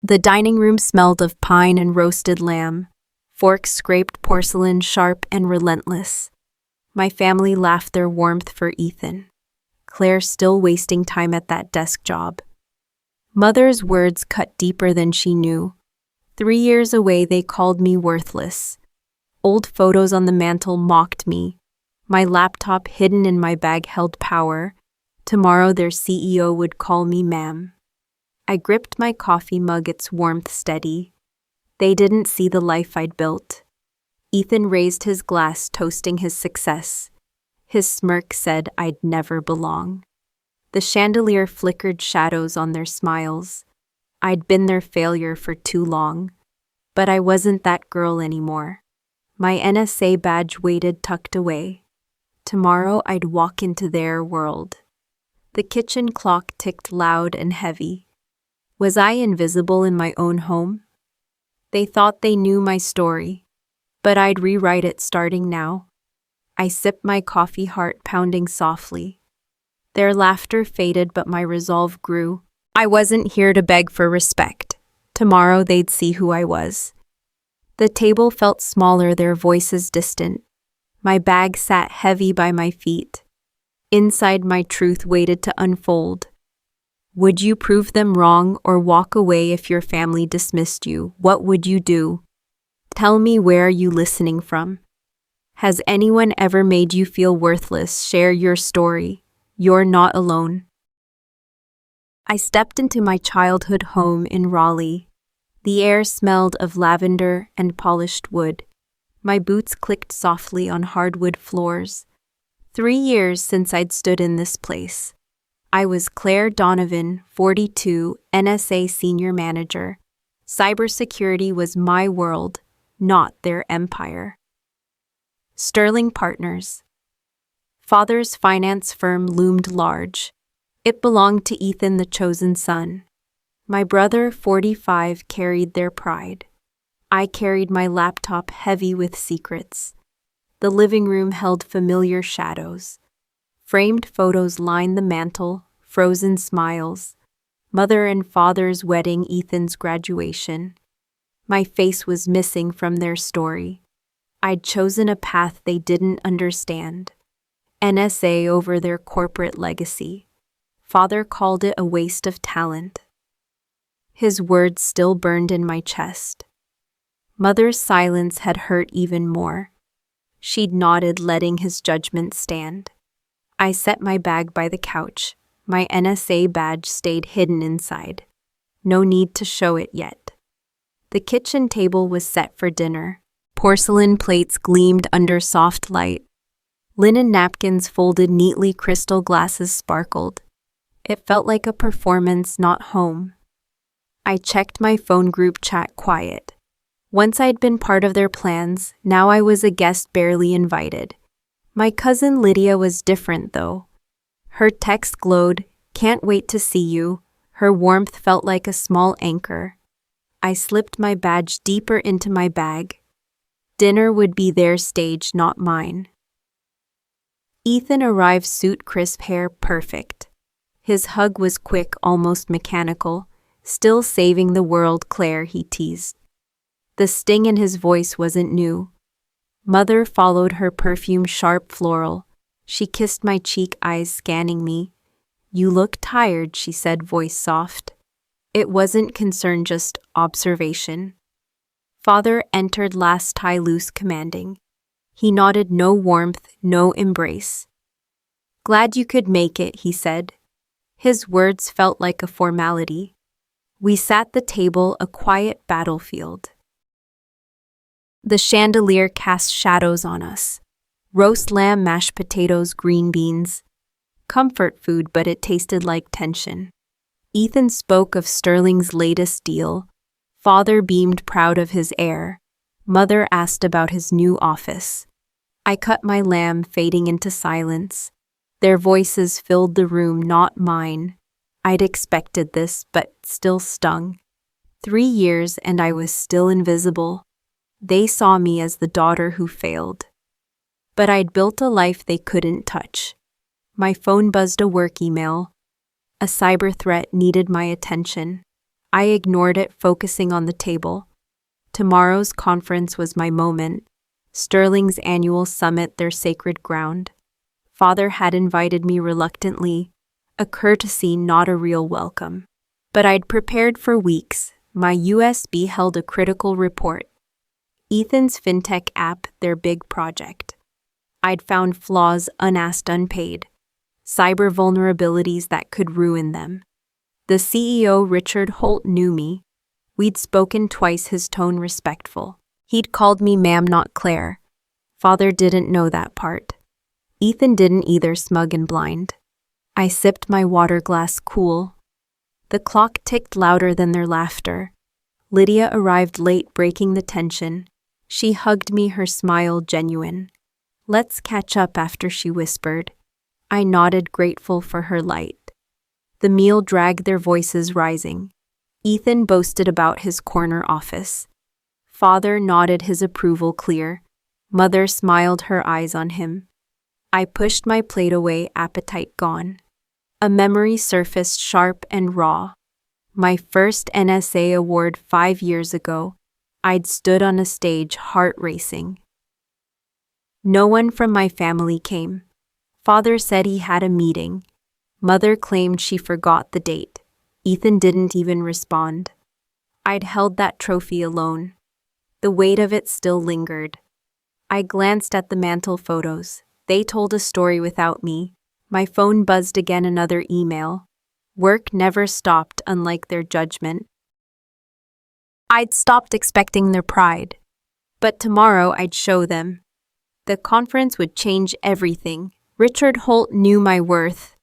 The dining room smelled of pine and roasted lamb. Forks scraped porcelain, sharp and relentless. My family laughed their warmth for Ethan. Claire still wasting time at that desk job. Mother's words cut deeper than she knew. 3 years away, they called me worthless. Old photos on the mantel mocked me. My laptop hidden in my bag held power. Tomorrow their CEO would call me ma'am. I gripped my coffee mug, its warmth steady. They didn't see the life I'd built. Ethan raised his glass, toasting his success. His smirk said I'd never belong. The chandelier flickered shadows on their smiles. I'd been their failure for too long. But I wasn't that girl anymore. My NSA badge waited tucked away. Tomorrow I'd walk into their world. The kitchen clock ticked loud and heavy. Was I invisible in my own home? They thought they knew my story, but I'd rewrite it starting now. I sipped my coffee, heart pounding softly. Their laughter faded, but my resolve grew. I wasn't here to beg for respect. Tomorrow they'd see who I was. The table felt smaller, their voices distant. My bag sat heavy by my feet. Inside, my truth waited to unfold. Would you prove them wrong or walk away if your family dismissed you? What would you do? Tell me, where are you listening from? Has anyone ever made you feel worthless? Share your story. You're not alone. I stepped into my childhood home in Raleigh. The air smelled of lavender and polished wood. My boots clicked softly on hardwood floors. 3 years since I'd stood in this place. I was Claire Donovan, 42, NSA Senior Manager. Cybersecurity was my world, not their empire. Sterling Partners. Father's finance firm loomed large. It belonged to Ethan, the chosen son. My brother, 45, carried their pride. I carried my laptop heavy with secrets. The living room held familiar shadows. Framed photos lined the mantel, frozen smiles. Mother and father's wedding, Ethan's graduation. My face was missing from their story. I'd chosen a path they didn't understand. NSA over their corporate legacy. Father called it a waste of talent. His words still burned in my chest. Mother's silence had hurt even more. She'd nodded, letting his judgment stand. I set my bag by the couch. My NSA badge stayed hidden inside. No need to show it yet. The kitchen table was set for dinner. Porcelain plates gleamed under soft light. Linen napkins folded neatly, crystal glasses sparkled. It felt like a performance, not home. I checked my phone, group chat quiet. Once I'd been part of their plans, now I was a guest, barely invited. My cousin Lydia was different, though. Her text glowed, "Can't wait to see you." Her warmth felt like a small anchor. I slipped my badge deeper into my bag. Dinner would be their stage, not mine. Ethan arrived, suit, crisp hair, perfect. His hug was quick, almost mechanical. "Still saving the world, Claire," he teased. The sting in his voice wasn't new. Mother followed, her perfume sharp, floral. She kissed my cheek, eyes scanning me. "You look tired," she said, voice soft. It wasn't concern, just observation. Father entered, last tie loose, commanding. He nodded, no warmth, no embrace. "Glad you could make it," he said. His words felt like a formality. We sat the table, a quiet battlefield. The chandelier cast shadows on us. Roast lamb, mashed potatoes, green beans. Comfort food, but it tasted like tension. Ethan spoke of Sterling's latest deal. Father beamed, proud of his heir. Mother asked about his new office. I cut my lamb, fading into silence. Their voices filled the room, not mine. I'd expected this, but still stung. 3 years and I was still invisible. They saw me as the daughter who failed. But I'd built a life they couldn't touch. My phone buzzed, a work email. A cyber threat needed my attention. I ignored it, focusing on the table. Tomorrow's conference was my moment. Sterling's annual summit, their sacred ground. Father had invited me reluctantly, a courtesy, not a real welcome. But I'd prepared for weeks. My USB held a critical report. Ethan's fintech app, their big project. I'd found flaws unasked, unpaid. Cyber vulnerabilities that could ruin them. The CEO, Richard Holt, knew me. We'd spoken twice, his tone respectful. He'd called me ma'am, not Claire. Father didn't know that part. Ethan didn't either, smug and blind. I sipped my water glass, cool. The clock ticked louder than their laughter. Lydia arrived late, breaking the tension. She hugged me, her smile genuine. Let's catch up after, she whispered. I nodded, grateful for her light. The meal dragged, their voices rising. Ethan boasted about his corner office. Father nodded his approval clear. Mother smiled, her eyes on him. I pushed my plate away, appetite gone. A memory surfaced, sharp and raw. My first NSA award 5 years ago. I'd stood on a stage, heart racing. No one from my family came. Father said he had a meeting. Mother claimed she forgot the date. Ethan didn't even respond. I'd held that trophy alone. The weight of it still lingered. I glanced at the mantle photos. They told a story without me. My phone buzzed again, another email. Work never stopped, unlike their judgment. I'd stopped expecting their pride. But tomorrow I'd show them. The conference would change everything. Richard Holt knew my worth.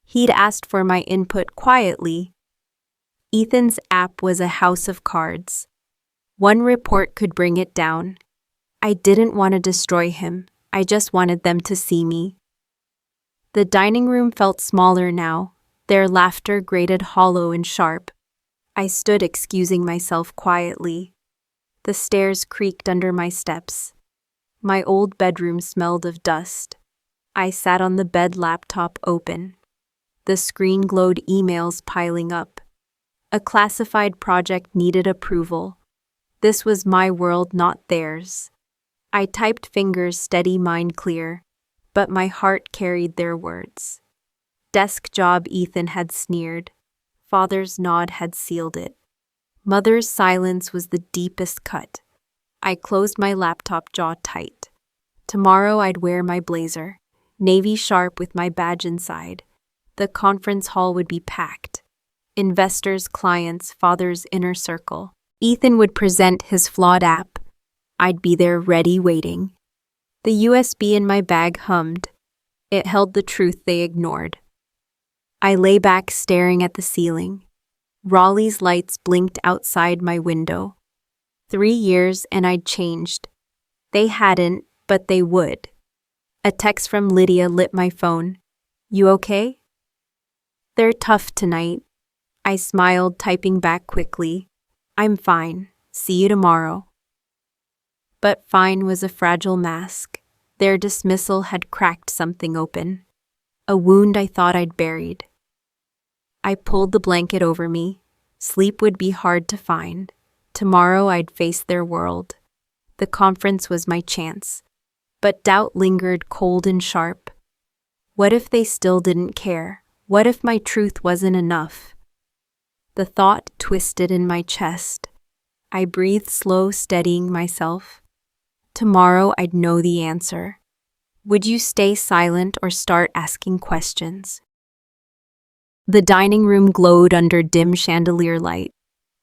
He'd asked for my input quietly. Ethan's app was a house of cards. One report could bring it down. I didn't want to destroy him. I just wanted them to see me. The dining room felt smaller now. Their laughter grated hollow and sharp. I stood, excusing myself quietly. The stairs creaked under my steps. My old bedroom smelled of dust. I sat on the bed, laptop open. The screen glowed, emails piling up. A classified project needed approval. This was my world, not theirs. I typed, fingers steady, mind clear, but my heart carried their words. Desk job, Ethan had sneered. Father's nod had sealed it. Mother's silence was the deepest cut. I closed my laptop, jaw tight. Tomorrow I'd wear my blazer, navy sharp with my badge inside. The conference hall would be packed. Investors, clients, Father's inner circle. Ethan would present his flawed app. I'd be there, ready, waiting. The USB in my bag hummed. It held the truth they ignored. I lay back, staring at the ceiling. Raleigh's lights blinked outside my window. 3 years and I'd changed. They hadn't, but they would. A text from Lydia lit my phone. You okay? They're tough tonight. I smiled, typing back quickly. I'm fine. See you tomorrow. But fine was a fragile mask. Their dismissal had cracked something open. A wound I thought I'd buried. I pulled the blanket over me. Sleep would be hard to find. Tomorrow I'd face their world. The conference was my chance. But doubt lingered, cold and sharp. What if they still didn't care? What if my truth wasn't enough? The thought twisted in my chest. I breathed slow, steadying myself. Tomorrow I'd know the answer. Would you stay silent or start asking questions? The dining room glowed under dim chandelier light.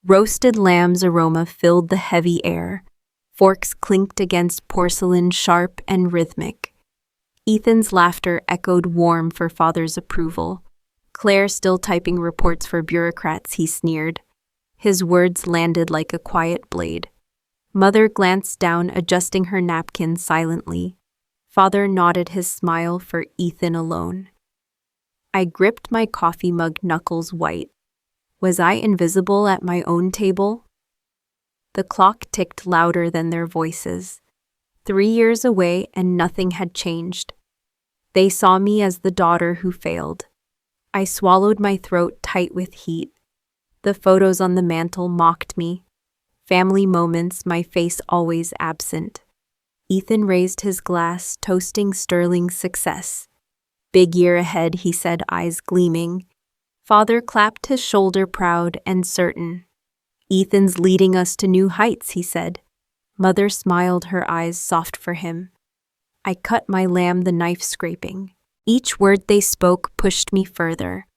Roasted lamb's aroma filled the heavy air. Forks clinked against porcelain, sharp and rhythmic. Ethan's laughter echoed, warm for Father's approval. Claire still typing reports for bureaucrats, he sneered. His words landed like a quiet blade. Mother glanced down, adjusting her napkin silently. Father nodded, his smile for Ethan alone. I gripped my coffee mug, knuckles white. Was I invisible at my own table? The clock ticked louder than their voices. 3 years away and nothing had changed. They saw me as the daughter who failed. I swallowed, my throat tight with heat. The photos on the mantle mocked me. Family moments, my face always absent. Ethan raised his glass, toasting sterling success. Big year ahead, he said, eyes gleaming. Father clapped his shoulder, proud and certain. Ethan's leading us to new heights, he said. Mother smiled, her eyes soft for him. I cut my lamb, the knife scraping. Each word they spoke pushed me further.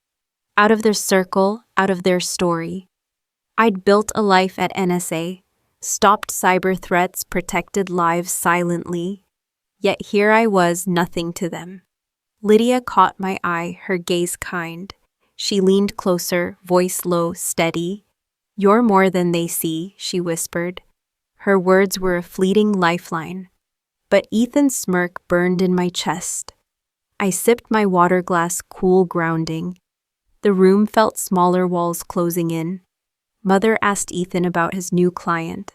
Out of their circle, out of their story. I'd built a life at NSA, stopped cyber threats, protected lives silently. Yet here I was, nothing to them. Lydia caught my eye, her gaze kind. She leaned closer, voice low, steady. You're more than they see, she whispered. Her words were a fleeting lifeline. But Ethan's smirk burned in my chest. I sipped my water glass, cool, grounding. The room felt smaller, walls closing in. Mother asked Ethan about his new client.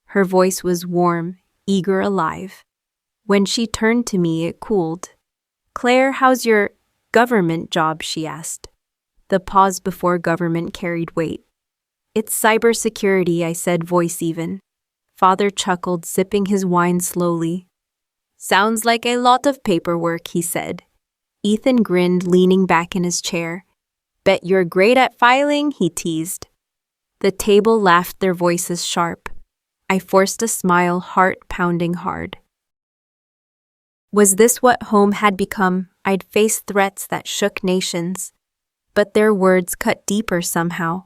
Her voice was warm, eager, alive. When she turned to me, it cooled. Claire, how's your government job? She asked. The pause before government carried weight. It's cybersecurity, I said, voice even. Father chuckled, sipping his wine slowly. Sounds like a lot of paperwork, he said. Ethan grinned, leaning back in his chair. Bet you're great at filing, he teased. The table laughed, their voices sharp. I forced a smile, heart pounding hard. Was this what home had become? I'd faced threats that shook nations, but their words cut deeper somehow.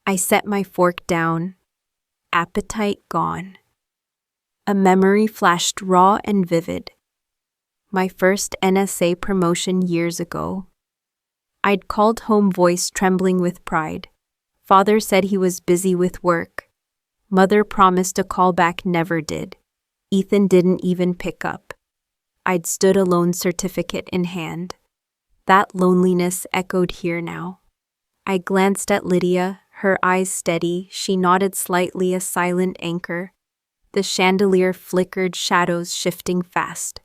I set my fork down, appetite gone. A memory flashed raw and vivid. My first NSA promotion years ago. I'd called home, voice trembling with pride. Father said he was busy with work. Mother promised a call back, never did. Ethan didn't even pick up. I'd stood alone, certificate in hand. That loneliness echoed here now. I glanced at Lydia, her eyes steady. She nodded slightly, a silent anchor. The chandelier flickered, shadows shifting fast.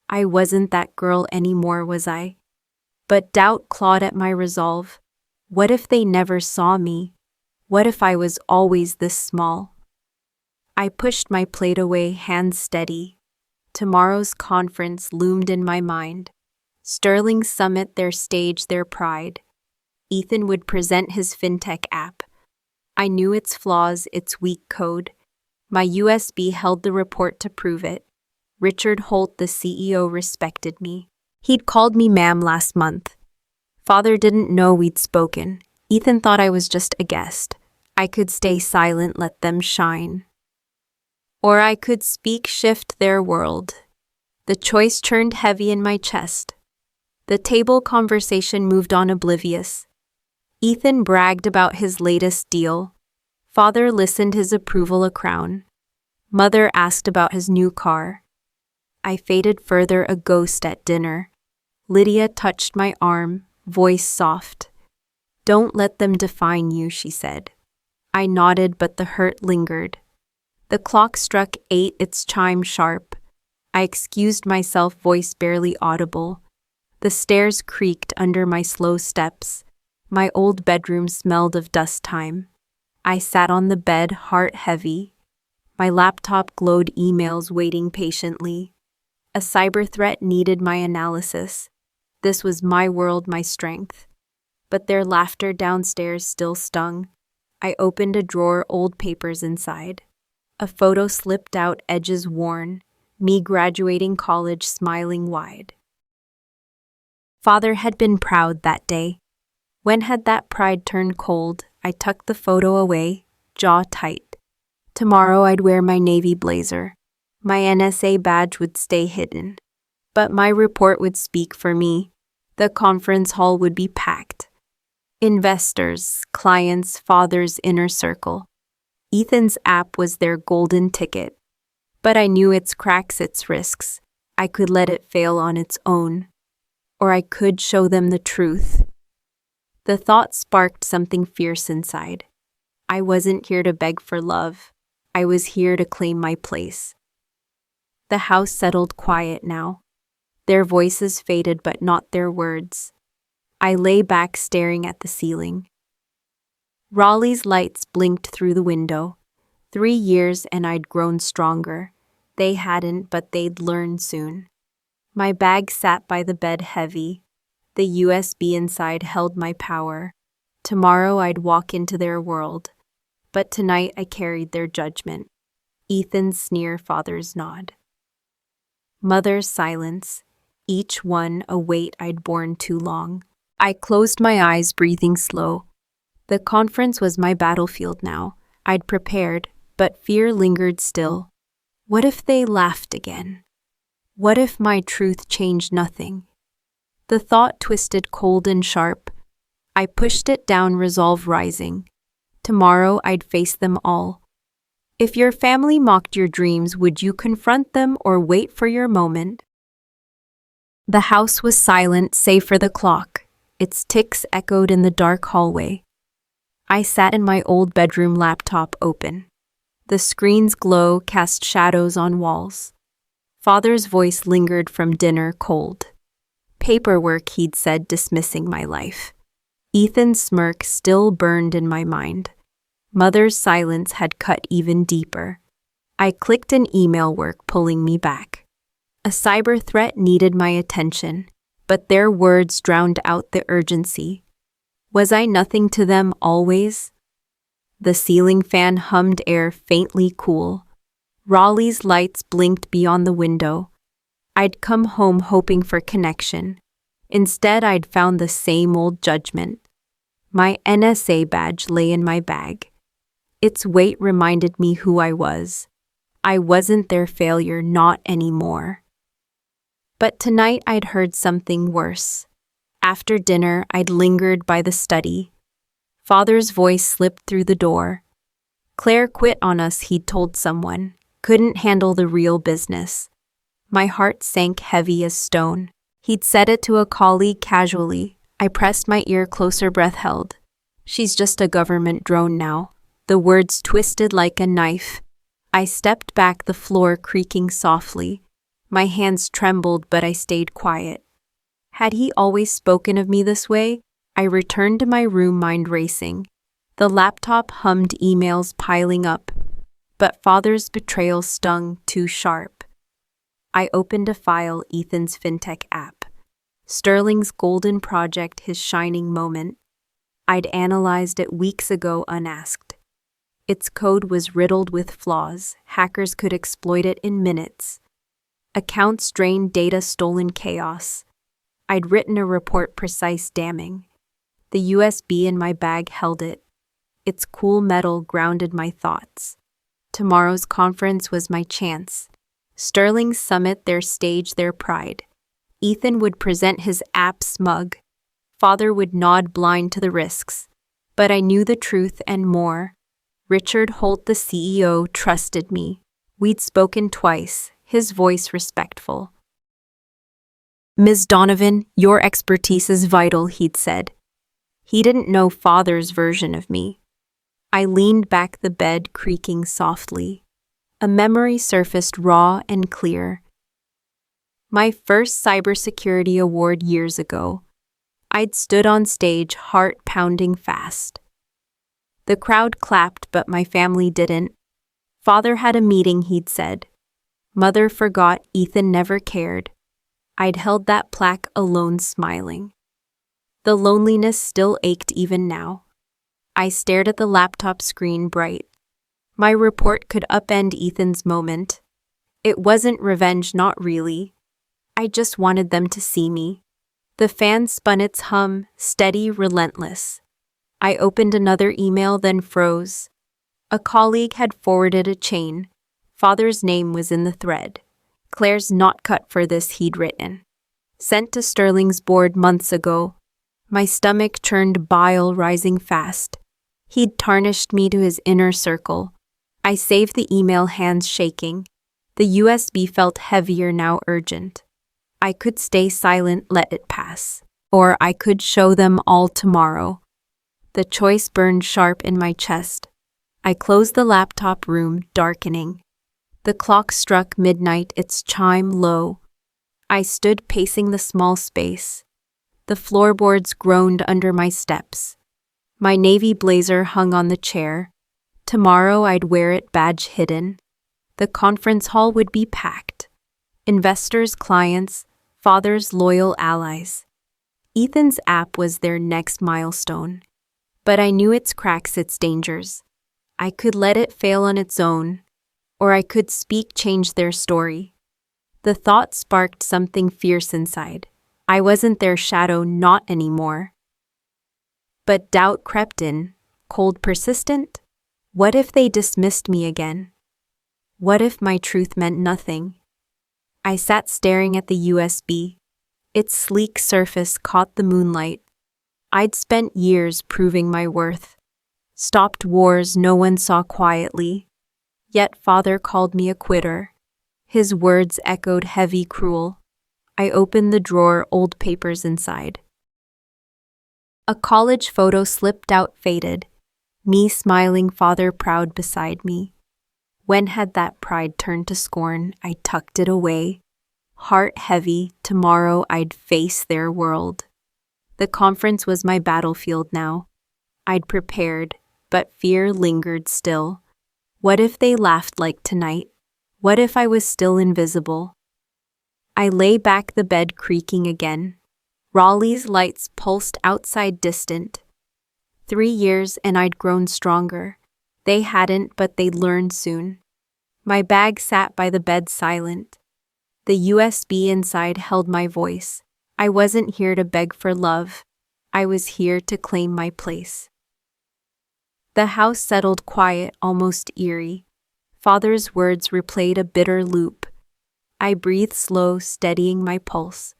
I wasn't that girl anymore, was I? But doubt clawed at my resolve. What if they never saw me? What if I was always this small? I pushed my plate away, hands steady. Tomorrow's conference loomed in my mind. Sterling Summit, their stage, their pride. Ethan would present his fintech app. I knew its flaws, its weak code. My USB held the report to prove it. Richard Holt, the CEO, respected me. He'd called me ma'am last month. Father didn't know we'd spoken. Ethan thought I was just a guest. I could stay silent, let them shine. Or I could speak, shift their world. The choice churned heavy in my chest. The table conversation moved on, oblivious. Ethan bragged about his latest deal. Father listened, his approval a crown. Mother asked about his new car. I faded further, a ghost at dinner. Lydia touched my arm, voice soft. Don't let them define you, she said. I nodded, but the hurt lingered. The clock struck 8, its chime sharp. I excused myself, voice barely audible. The stairs creaked under my slow steps. My old bedroom smelled of dust time. I sat on the bed, heart heavy. My laptop glowed, emails waiting patiently. A cyber threat needed my analysis. This was my world, my strength. But their laughter downstairs still stung. I opened a drawer, old papers inside. A photo slipped out, edges worn. Me graduating college, smiling wide. Father had been proud that day. When had that pride turned cold? I tucked the photo away, jaw tight. Tomorrow I'd wear my navy blazer. My NSA badge would stay hidden. But my report would speak for me. The conference hall would be packed. Investors, clients, Father's inner circle. Ethan's app was their golden ticket. But I knew its cracks, its risks. I could let it fail on its own. Or I could show them the truth. The thought sparked something fierce inside. I wasn't here to beg for love. I was here to claim my place. The house settled quiet now. Their voices faded, but not their words. I lay back, staring at the ceiling. Raleigh's lights blinked through the window. 3 years and I'd grown stronger. They hadn't, but they'd learn soon. My bag sat by the bed heavy. The USB inside held my power. Tomorrow I'd walk into their world. But tonight I carried their judgment. Ethan's sneer, father's nod. Mother's silence, each one a weight I'd borne too long. I closed my eyes, breathing slow. The conference was my battlefield now. I'd prepared, but fear lingered still. What if they laughed again? What if my truth changed nothing? The thought twisted cold and sharp. I pushed it down, resolve rising. Tomorrow I'd face them all. If your family mocked your dreams, would you confront them or wait for your moment? The house was silent, save for the clock. Its ticks echoed in the dark hallway. I sat in my old bedroom, laptop open. The screen's glow cast shadows on walls. Father's voice lingered from dinner, cold. Paperwork, he'd said, dismissing my life. Ethan's smirk still burned in my mind. Mother's silence had cut even deeper. I clicked an email, work pulling me back. A cyber threat needed my attention, but their words drowned out the urgency. Was I nothing to them always? The ceiling fan hummed, air faintly cool. Raleigh's lights blinked beyond the window. I'd come home hoping for connection. Instead, I'd found the same old judgment. My NSA badge lay in my bag. Its weight reminded me who I was. I wasn't their failure, not anymore. But tonight I'd heard something worse. After dinner, I'd lingered by the study. Father's voice slipped through the door. Claire quit on us, he'd told someone. Couldn't handle the real business. My heart sank heavy as stone. He'd said it to a colleague casually. I pressed my ear closer, breath held. She's just a government drone now. The words twisted like a knife. I stepped back, the floor creaking softly. My hands trembled, but I stayed quiet. Had he always spoken of me this way? I returned to my room, mind racing. The laptop hummed, emails piling up. But Father's betrayal stung too sharp. I opened a file, Ethan's fintech app. Sterling's golden project, his shining moment. I'd analyzed it weeks ago unasked. Its code was riddled with flaws. Hackers could exploit it in minutes. Accounts drained, data stolen, chaos. I'd written a report, precise, damning. The USB in my bag held it. Its cool metal grounded my thoughts. Tomorrow's conference was my chance. Sterling's summit, their stage, their pride. Ethan would present his app smug. Father would nod, blind to the risks. But I knew the truth and more. Richard Holt, the CEO, trusted me. We'd spoken twice, his voice respectful. Ms. Donovan, your expertise is vital, he'd said. He didn't know Father's version of me. I leaned back, the bed creaking softly. A memory surfaced, raw and clear. My first cybersecurity award years ago. I'd stood on stage, heart pounding fast. The crowd clapped, but my family didn't. Father had a meeting, he'd said. Mother forgot, Ethan never cared. I'd held that plaque alone, smiling. The loneliness still ached even now. I stared at the laptop screen, bright. My report could upend Ethan's moment. It wasn't revenge, not really. I just wanted them to see me. The fan spun its hum, steady, relentless. I opened another email, then froze. A colleague had forwarded a chain. Father's name was in the thread. Claire's not cut for this, he'd written. Sent to Sterling's board months ago. My stomach churned, bile rising fast. He'd tarnished me to his inner circle. I saved the email, hands shaking. The USB felt heavier, now urgent. I could stay silent, let it pass. Or I could show them all tomorrow. The choice burned sharp in my chest. I closed the laptop, room darkening. The clock struck midnight, its chime low. I stood pacing the small space. The floorboards groaned under my steps. My navy blazer hung on the chair. Tomorrow I'd wear it badge hidden. The conference hall would be packed. Investors, clients, father's loyal allies. Ethan's app was their next milestone. But I knew its cracks, its dangers. I could let it fail on its own, or I could change their story. The thought sparked something fierce inside. I wasn't their shadow, not anymore. But doubt crept in, cold, persistent. What if they dismissed me again? What if my truth meant nothing? I sat staring at the USB. Its sleek surface caught the moonlight. I'd spent years proving my worth. Stopped wars no one saw quietly. Yet father called me a quitter. His words echoed heavy, cruel. I opened the drawer, old papers inside. A college photo slipped out, faded. Me smiling, father proud beside me. When had that pride turned to scorn? I tucked it away. Heart heavy, tomorrow I'd face their world. The conference was my battlefield now. I'd prepared, but fear lingered still. What if they laughed like tonight? What if I was still invisible? I lay back, the bed creaking again. Raleigh's lights pulsed outside, distant. 3 years and I'd grown stronger. They hadn't, but they'd learn soon. My bag sat by the bed silent. The USB inside held my voice. I wasn't here to beg for love. I was here to claim my place. The house settled quiet, almost eerie. Father's words replayed a bitter loop. I breathed slow, steadying my pulse.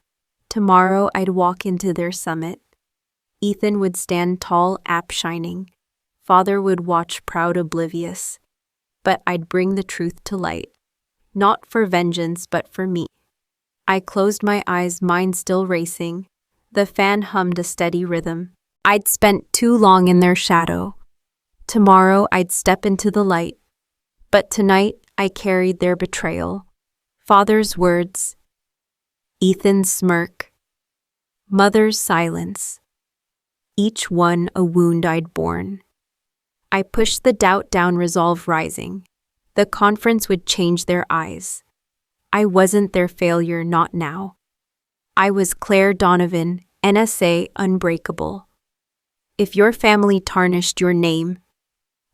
Tomorrow I'd walk into their summit. Ethan would stand tall, app shining. Father would watch, proud, oblivious. But I'd bring the truth to light. Not for vengeance, but for me. I closed my eyes, mind still racing. The fan hummed a steady rhythm. I'd spent too long in their shadow. Tomorrow I'd step into the light. But tonight I carried their betrayal. Father's words. Ethan's smirk. Mother's silence. Each one a wound I'd borne. I pushed the doubt down, resolve rising. The conference would change their eyes. I wasn't their failure, not now. I was Claire Donovan, NSA, unbreakable. If your family tarnished your name,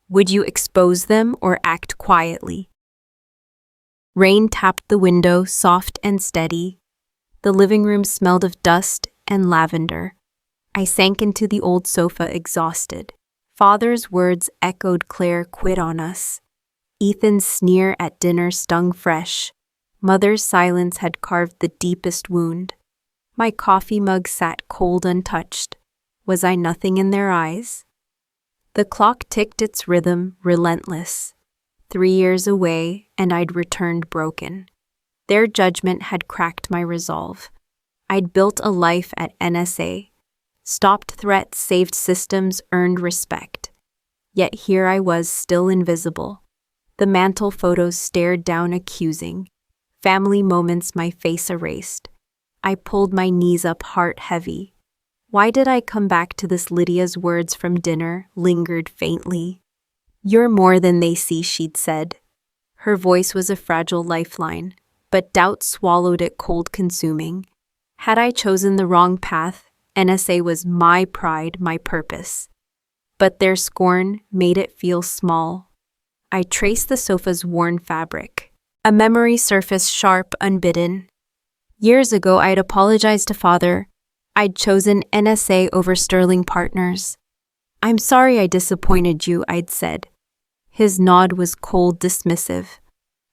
would you expose them or act quietly? Rain tapped the window, soft and steady. The living room smelled of dust and lavender. I sank into the old sofa, exhausted. Father's words echoed, Claire quit on us. Ethan's sneer at dinner stung fresh. Mother's silence had carved the deepest wound. My coffee mug sat cold, untouched. Was I nothing in their eyes? The clock ticked its rhythm, relentless. 3 years away, and I'd returned broken. Their judgment had cracked my resolve. I'd built a life at NSA. Stopped threats, saved systems, earned respect. Yet here I was, still invisible. The mantle photos stared down, accusing. Family moments, my face erased. I pulled my knees up, heart heavy. Why did I come back to this? Lydia's words from dinner lingered faintly. You're more than they see, she'd said. Her voice was a fragile lifeline, but doubt swallowed it, cold, consuming. Had I chosen the wrong path, NSA was my pride, my purpose. But their scorn made it feel small. I traced the sofa's worn fabric. A memory surfaced, sharp, unbidden. Years ago, I'd apologized to Father. I'd chosen NSA over sterling partners. I'm sorry I disappointed you, I'd said. His nod was cold, dismissive.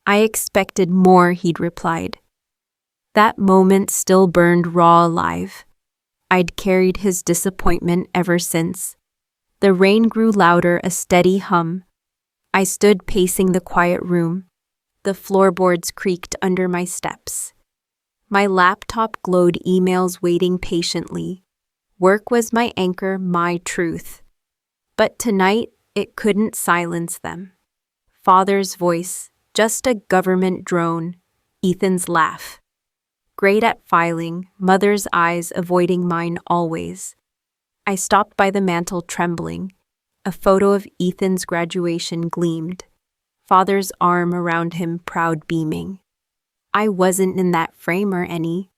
I expected more, he'd replied. That moment still burned raw, alive. I'd carried his disappointment ever since. The rain grew louder, a steady hum. I stood pacing the quiet room. The floorboards creaked under my steps. My laptop glowed, emails waiting patiently. Work was my anchor, my truth. But tonight, it couldn't silence them. Father's voice, just a government drone. Ethan's laugh. Great at filing, Mother's eyes avoiding mine always. I stopped by the mantel trembling. A photo of Ethan's graduation gleamed, father's arm around him proud beaming. I wasn't in that frame or any.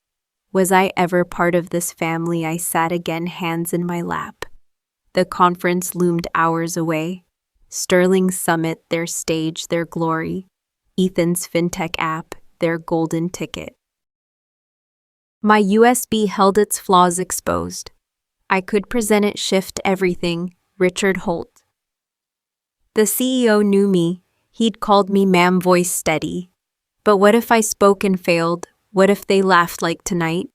Was I ever part of this family? I sat again, hands in my lap. The conference loomed hours away. Sterling's summit, their stage, their glory. Ethan's fintech app, their golden ticket. My USB held its flaws exposed. I could present it, shift everything. Richard Holt. The CEO knew me. He'd called me ma'am, voice steady. But what if I spoke and failed? What if they laughed like tonight?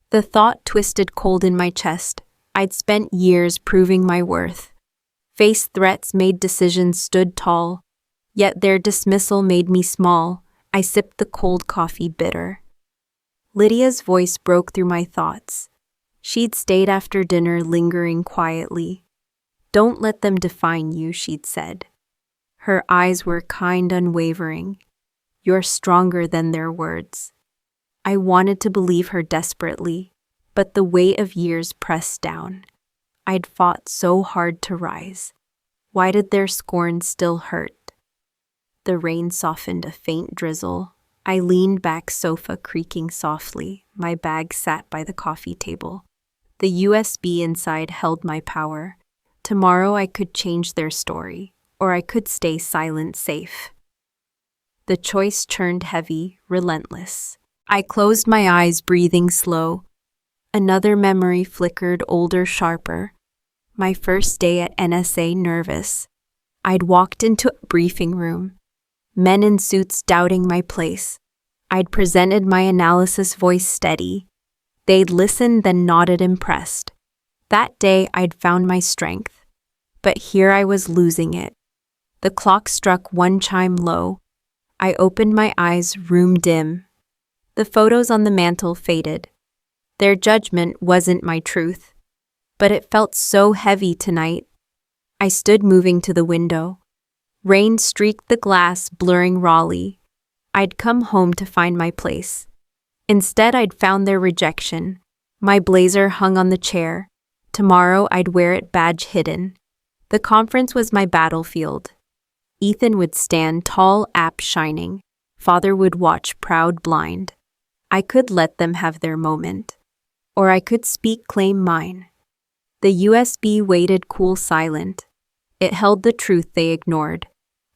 The thought twisted cold in my chest. I'd spent years proving my worth. Faced threats, made decisions, stood tall. Yet their dismissal made me small. I sipped the cold coffee, bitter. Lydia's voice broke through my thoughts. She'd stayed after dinner, lingering quietly. Don't let them define you, she'd said. Her eyes were kind, unwavering. You're stronger than their words. I wanted to believe her desperately, but the weight of years pressed down. I'd fought so hard to rise. Why did their scorn still hurt? The rain softened, a faint drizzle. I leaned back, sofa creaking softly. My bag sat by the coffee table. The USB inside held my power. Tomorrow I could change their story, or I could stay silent, safe. The choice churned heavy, relentless. I closed my eyes, breathing slow. Another memory flickered, older, sharper. My first day at NSA, nervous. I'd walked into a briefing room. Men in suits doubting my place. I'd presented my analysis, voice steady. They'd listened, then nodded, impressed. That day I'd found my strength. But here I was losing it. The clock struck one chime low. I opened my eyes, room dim. The photos on the mantel faded. Their judgment wasn't my truth. But it felt so heavy tonight. I stood, moving to the window. Rain streaked the glass, blurring Raleigh. I'd come home to find my place. Instead, I'd found their rejection. My blazer hung on the chair. Tomorrow, I'd wear it, badge hidden. The conference was my battlefield. Ethan would stand tall, app shining. Father would watch, proud, blind. I could let them have their moment. Or I could speak, claim mine. The USB waited, cool, silent. It held the truth they ignored.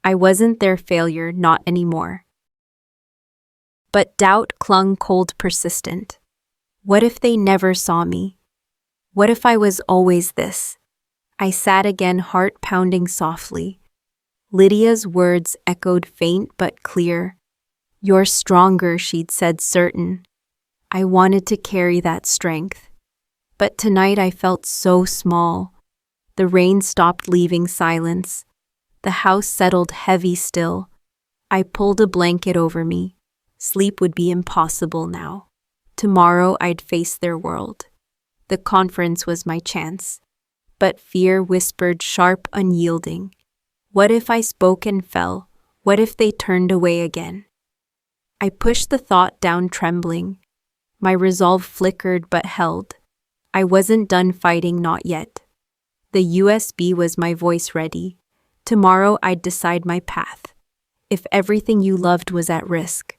I wasn't their failure, not anymore. But doubt clung cold, persistent. What if they never saw me? What if I was always this? I sat again, heart pounding softly. Lydia's words echoed, faint but clear. You're stronger, she'd said, certain. I wanted to carry that strength. But tonight I felt so small. The rain stopped, leaving silence. The house settled, heavy still. I pulled a blanket over me. Sleep would be impossible now. Tomorrow I'd face their world. The conference was my chance. But fear whispered, sharp, unyielding. What if I spoke and fell? What if they turned away again? I pushed the thought down, trembling. My resolve flickered but held. I wasn't done fighting, not yet. The USB was my voice, ready. Tomorrow I'd decide my path. If everything you loved was at risk.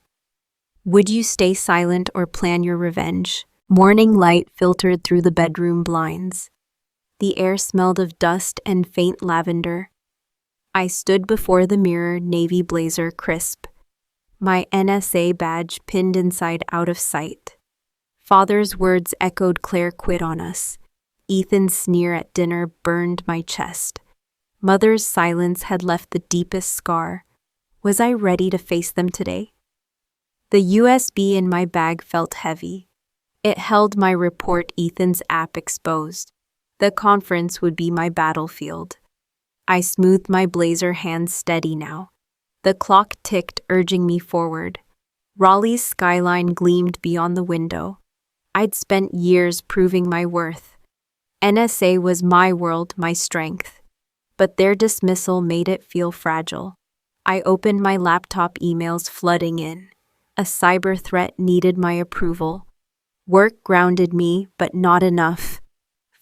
Would you stay silent or plan your revenge? Morning light filtered through the bedroom blinds. The air smelled of dust and faint lavender. I stood before the mirror, navy blazer crisp. My NSA badge pinned inside, out of sight. Father's words echoed, Claire quit on us. Ethan's sneer at dinner burned my chest. Mother's silence had left the deepest scar. Was I ready to face them today? The USB in my bag felt heavy. It held my report, Ethan's app exposed. The conference would be my battlefield. I smoothed my blazer, hands steady now. The clock ticked, urging me forward. Raleigh's skyline gleamed beyond the window. I'd spent years proving my worth. NSA was my world, my strength. But their dismissal made it feel fragile. I opened my laptop, emails flooding in. A cyber threat needed my approval. Work grounded me, but not enough.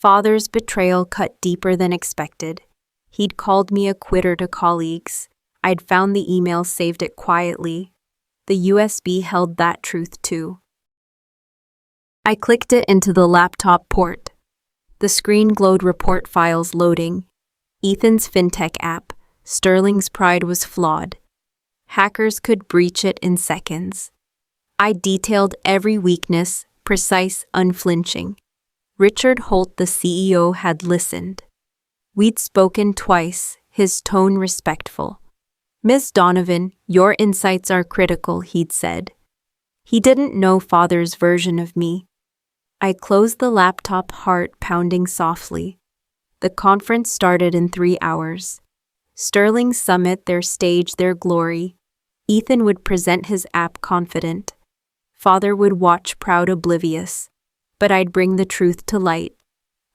Father's betrayal cut deeper than expected. He'd called me a quitter to colleagues. I'd found the email, saved it quietly. The USB held that truth too. I clicked it into the laptop port. The screen glowed, report files loading. Ethan's fintech app, Sterling's pride was flawed. Hackers could breach it in seconds. I detailed every weakness, precise, unflinching. Richard Holt, the CEO, had listened. We'd spoken twice, his tone respectful. "Ms. Donovan, your insights are critical," he'd said. He didn't know Father's version of me. I closed the laptop, heart pounding softly. The conference started in 3 hours. Sterling's summit, their stage, their glory. Ethan would present his app confident. Father would watch, proud, oblivious. But I'd bring the truth to light.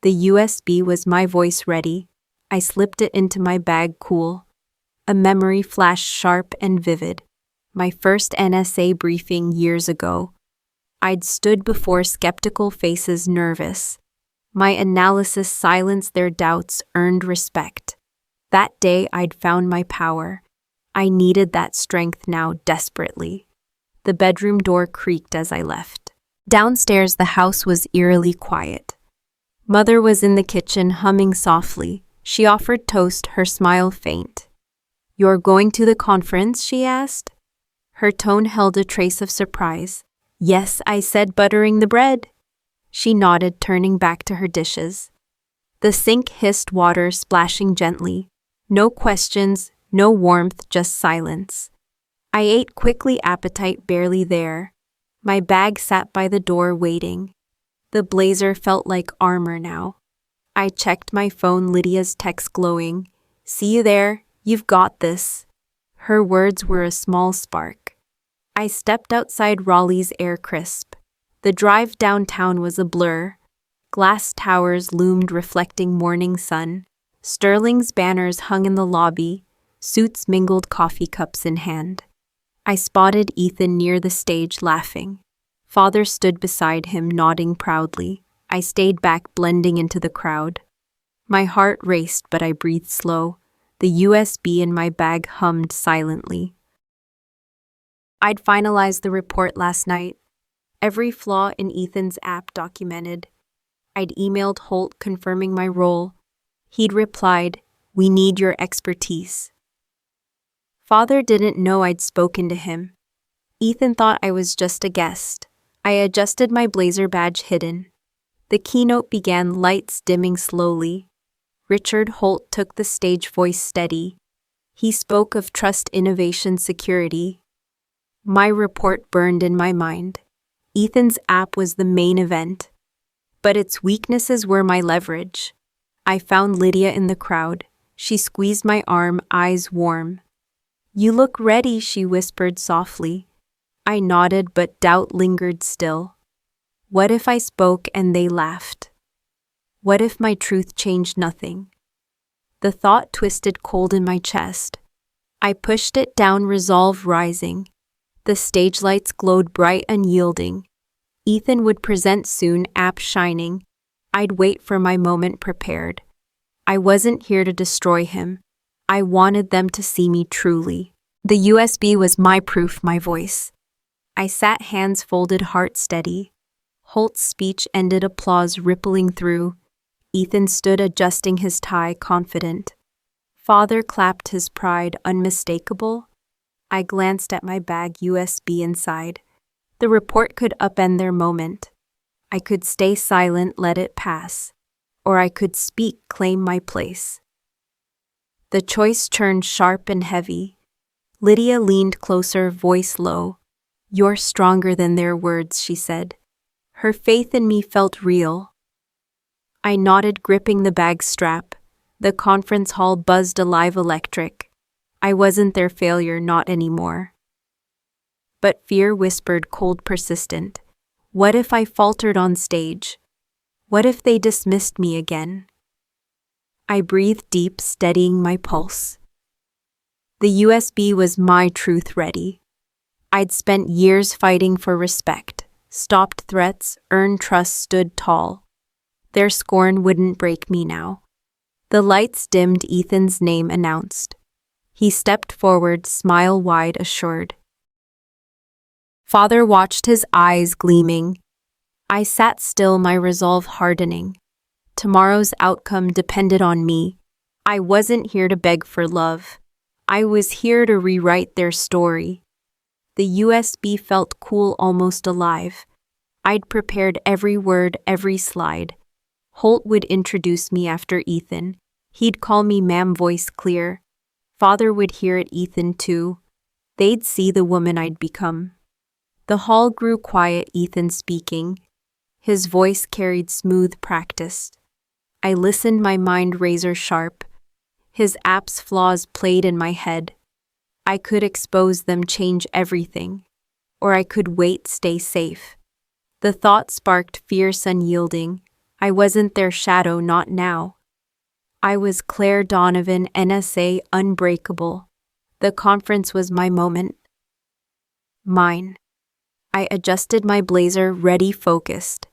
The USB was my voice ready. I slipped it into my bag, cool. A memory flashed sharp and vivid. My first NSA briefing years ago. I'd stood before skeptical faces, nervous. My analysis silenced their doubts, earned respect. That day I'd found my power. I needed that strength now desperately. The bedroom door creaked as I left. Downstairs, the house was eerily quiet. Mother was in the kitchen, humming softly. She offered toast, her smile faint. "You're going to the conference?" she asked. Her tone held a trace of surprise. "Yes," I said, buttering the bread. She nodded, turning back to her dishes. The sink hissed, water splashing gently. No questions, no warmth, just silence. I ate quickly, appetite barely there. My bag sat by the door waiting. The blazer felt like armor now. I checked my phone, Lydia's text glowing. "See you there, you've got this." Her words were a small spark. I stepped outside, Raleigh's air crisp. The drive downtown was a blur. Glass towers loomed, reflecting morning sun. Sterling's banners hung in the lobby. Suits mingled, coffee cups in hand. I spotted Ethan near the stage, laughing. Father stood beside him, nodding proudly. I stayed back, blending into the crowd. My heart raced, but I breathed slow. The USB in my bag hummed silently. I'd finalized the report last night. Every flaw in Ethan's app documented. I'd emailed Holt confirming my role. He'd replied, "We need your expertise." Father didn't know I'd spoken to him. Ethan thought I was just a guest. I adjusted my blazer, badge hidden. The keynote began, lights dimming slowly. Richard Holt took the stage, voice steady. He spoke of trust, innovation, security. My report burned in my mind. Ethan's app was the main event, but its weaknesses were my leverage. I found Lydia in the crowd. She squeezed my arm, eyes warm. "You look ready," she whispered softly. I nodded, but doubt lingered still. What if I spoke and they laughed? What if my truth changed nothing? The thought twisted cold in my chest. I pushed it down, resolve rising. The stage lights glowed bright, unyielding. Ethan would present soon, app shining. I'd wait for my moment, prepared. I wasn't here to destroy him. I wanted them to see me truly. The USB was my proof, my voice. I sat, hands folded, heart steady. Holt's speech ended, applause rippling through. Ethan stood, adjusting his tie, confident. Father clapped, his pride unmistakable. I glanced at my bag, USB inside. The report could upend their moment. I could stay silent, let it pass. Or I could speak, claim my place. The choice turned sharp and heavy. Lydia leaned closer, voice low. "You're stronger than their words," she said. Her faith in me felt real. I nodded, gripping the bag strap. The conference hall buzzed alive, electric. I wasn't their failure, not anymore. But fear whispered, cold, persistent. What if I faltered on stage? What if they dismissed me again? I breathed deep, steadying my pulse. The USB was my truth ready. I'd spent years fighting for respect, stopped threats, earned trust, stood tall. Their scorn wouldn't break me now. The lights dimmed. Ethan's name announced. He stepped forward, smile wide assured. Father watched, his eyes gleaming. I sat still, my resolve hardening. Tomorrow's outcome depended on me. I wasn't here to beg for love. I was here to rewrite their story. The USB felt cool, almost alive. I'd prepared every word, every slide. Holt would introduce me after Ethan. He'd call me ma'am, voice clear. Father would hear it, Ethan too. They'd see the woman I'd become. The hall grew quiet, Ethan speaking. His voice carried smooth practice. I listened, my mind razor sharp. His app's flaws played in my head. I could expose them, change everything. Or I could wait, stay safe. The thought sparked, fierce, unyielding. I wasn't their shadow, not now. I was Claire Donovan, NSA, unbreakable. The conference was my moment. Mine. I adjusted my blazer, ready, focused.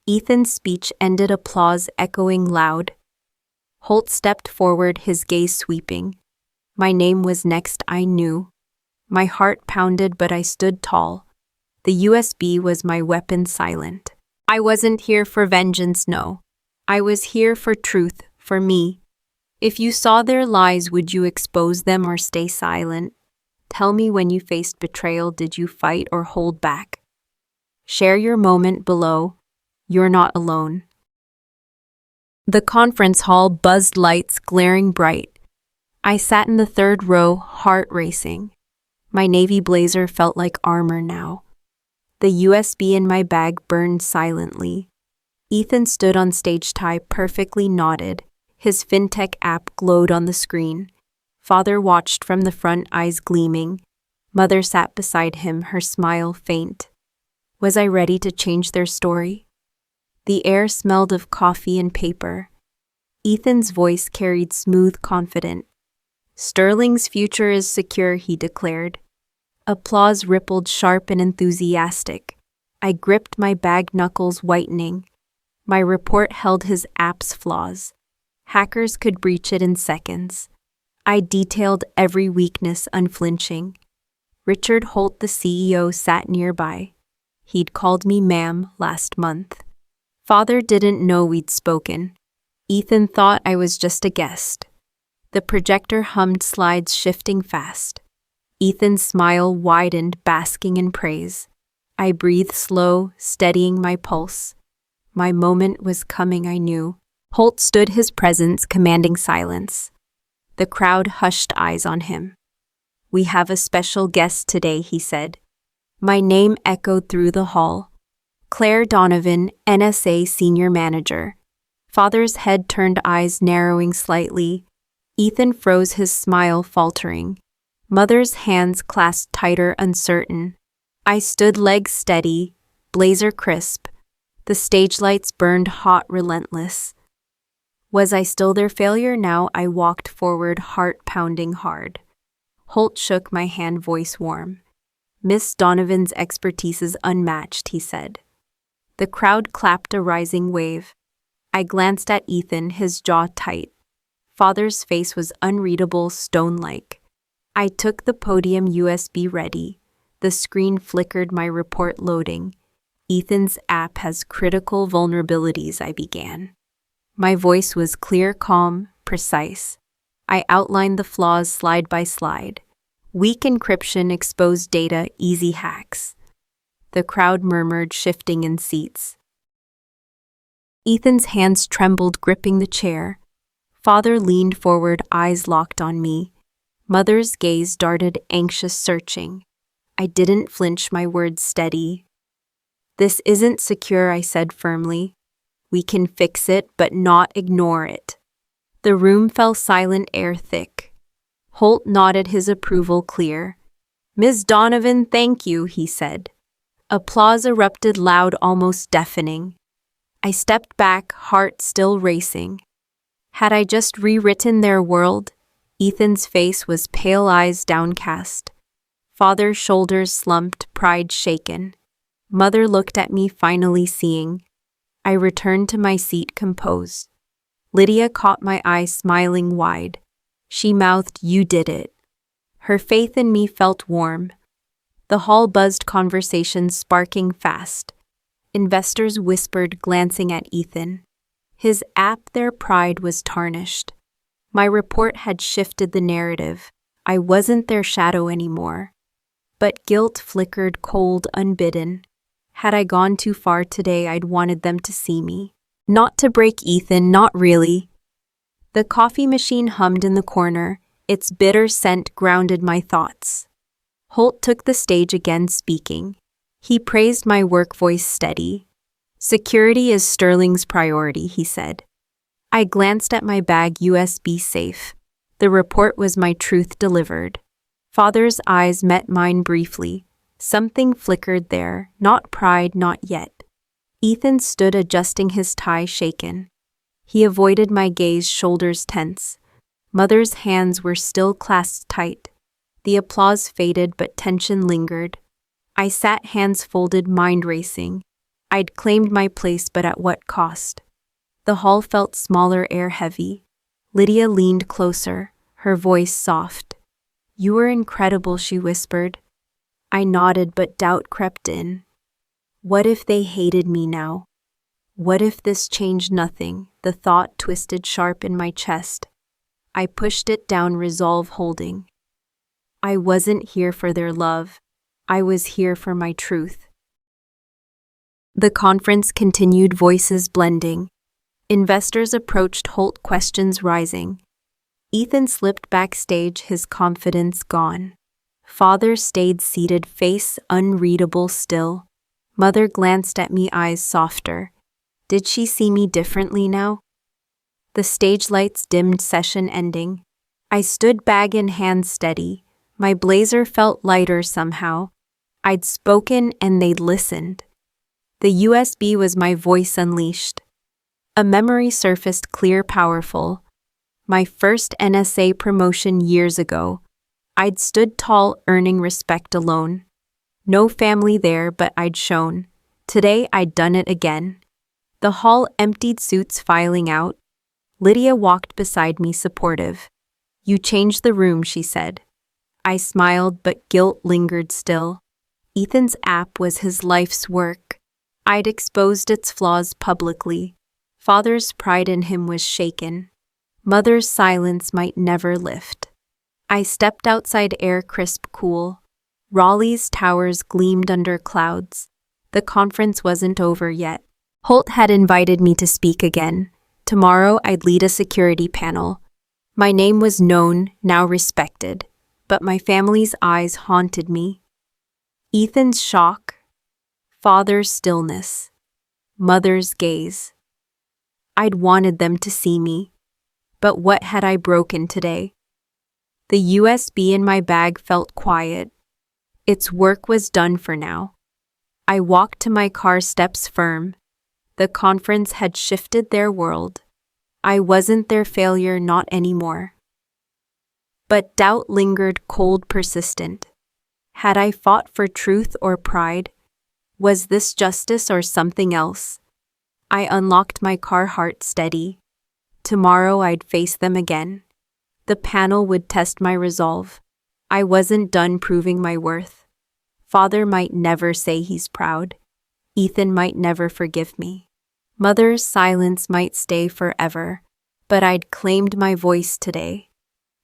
Ethan's speech ended, applause echoing loud. Holt stepped forward, his gaze sweeping. My name was next, I knew. My heart pounded, but I stood tall. The USB was my weapon, silent. I wasn't here for vengeance, no. I was here for truth, for me. If you saw their lies, would you expose them or stay silent? Tell me, when you faced betrayal, did you fight or hold back? Share your moment below. You're not alone. The conference hall buzzed, lights glaring bright. I sat in the third row, heart racing. My navy blazer felt like armor now. The USB in my bag burned silently. Ethan stood on stage, tie perfectly knotted. His fintech app glowed on the screen. Father watched from the front, eyes gleaming. Mother sat beside him, her smile faint. Was I ready to change their story? The air smelled of coffee and paper. Ethan's voice carried smooth, confident. Sterling's future is secure, he declared. Applause rippled, sharp and enthusiastic. I gripped my bag, knuckles whitening. My report held his app's flaws. Hackers could breach it in seconds. I detailed every weakness, unflinching. Richard Holt, the CEO, sat nearby. He'd called me ma'am last month. Father didn't know we'd spoken. Ethan thought I was just a guest. The projector hummed, slides shifting fast. Ethan's smile widened, basking in praise. I breathed slow, steadying my pulse. My moment was coming, I knew. Holt stood, his presence commanding silence. The crowd hushed, eyes on him. We have a special guest today, he said. My name echoed through the hall. Claire Donovan, NSA Senior Manager. Father's head turned, eyes narrowing slightly. Ethan froze, his smile faltering. Mother's hands clasped tighter, uncertain. I stood, legs steady, blazer crisp. The stage lights burned hot, relentless. Was I still their failure? Now I walked forward, heart pounding hard. Holt shook my hand, voice warm. Miss Donovan's expertise is unmatched, he said. The crowd clapped, a rising wave. I glanced at Ethan, his jaw tight. Father's face was unreadable, stone-like. I took the podium, USB ready. The screen flickered, my report loading. Ethan's app has critical vulnerabilities, I began. My voice was clear, calm, precise. I outlined the flaws slide by slide. Weak encryption, exposed data, easy hacks. The crowd murmured, shifting in seats. Ethan's hands trembled, gripping the chair. Father leaned forward, eyes locked on me. Mother's gaze darted, anxious, searching. I didn't flinch, my words steady. This isn't secure, I said firmly. We can fix it, but not ignore it. The room fell silent, air thick. Holt nodded, his approval clear. Ms. Donovan, thank you, he said. Applause erupted, loud, almost deafening. I stepped back, heart still racing. Had I just rewritten their world? Ethan's face was pale, eyes downcast. Father's shoulders slumped, pride shaken. Mother looked at me, finally seeing. I returned to my seat composed. Lydia caught my eye smiling wide. She mouthed, "You did it." Her faith in me felt warm. The hall buzzed, conversations sparking fast. Investors whispered, glancing at Ethan. His app, their pride was tarnished. My report had shifted the narrative. I wasn't their shadow anymore. But guilt flickered cold, unbidden. Had I gone too far today, I'd wanted them to see me. Not to break Ethan, not really. The coffee machine hummed in the corner. Its bitter scent grounded my thoughts. Holt took the stage again, speaking. He praised my work, voice steady. "Security is Sterling's priority," he said. I glanced at my bag, USB safe. The report was my truth delivered. Father's eyes met mine briefly. Something flickered there, not pride, not yet. Ethan stood adjusting his tie, shaken. He avoided my gaze, shoulders tense. Mother's hands were still clasped tight. The applause faded, but tension lingered. I sat, hands folded, mind racing. I'd claimed my place, but at what cost? The hall felt smaller, air heavy. Lydia leaned closer, her voice soft. "You were incredible," she whispered. I nodded, but doubt crept in. What if they hated me now? What if this changed nothing? The thought twisted sharp in my chest. I pushed it down, resolve holding. I wasn't here for their love. I was here for my truth. The conference continued, voices blending. Investors approached, Holt, questions rising. Ethan slipped backstage, his confidence gone. Father stayed seated, face unreadable still. Mother glanced at me, eyes softer. Did she see me differently now? The stage lights dimmed, session ending. I stood, bag in hand, steady. My blazer felt lighter somehow. I'd spoken and they'd listened. The USB was my voice unleashed. A memory surfaced, clear, powerful. My first NSA promotion years ago. I'd stood tall, earning respect alone. No family there, but I'd shown. Today I'd done it again. The hall emptied, suits filing out. Lydia walked beside me, supportive. "You changed the room," she said. I smiled, but guilt lingered still. Ethan's app was his life's work. I'd exposed its flaws publicly. Father's pride in him was shaken. Mother's silence might never lift. I stepped outside, air crisp, cool. Raleigh's towers gleamed under clouds. The conference wasn't over yet. Holt had invited me to speak again. Tomorrow I'd lead a security panel. My name was known, now respected, but my family's eyes haunted me. Ethan's shock, father's stillness, mother's gaze. I'd wanted them to see me, but what had I broken today? The USB in my bag felt quiet. Its work was done for now. I walked to my car, steps firm. The conference had shifted their world. I wasn't their failure, not anymore. But doubt lingered, cold, persistent. Had I fought for truth or pride? Was this justice or something else? I unlocked my car, heart steady. Tomorrow I'd face them again. The panel would test my resolve. I wasn't done proving my worth. Father might never say he's proud. Ethan might never forgive me. Mother's silence might stay forever, but I'd claimed my voice today.